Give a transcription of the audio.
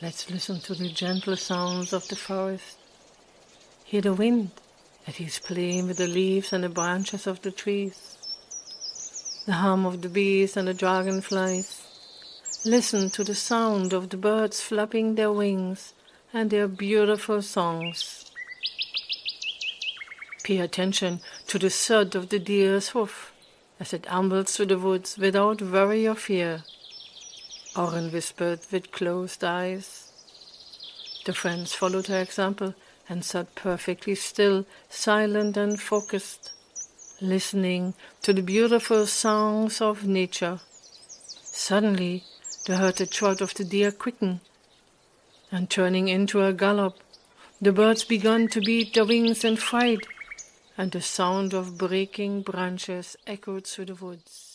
Let's listen to the gentle sounds of the forest. Hear the wind that is playing with the leaves and the branches of the trees. The hum of the bees and the dragonflies. Listen to the sound of the birds flapping their wings and their beautiful songs. Pay attention to the thud of the deer's hoof as it ambles through the woods without worry or fear. Oren whispered with closed eyes. The friends followed her example and sat perfectly still, silent and focused, listening to the beautiful songs of nature. Suddenly, they heard the trot of the deer quicken, and turning into a gallop, the birds began to beat their wings in fright, and the sound of breaking branches echoed through the woods.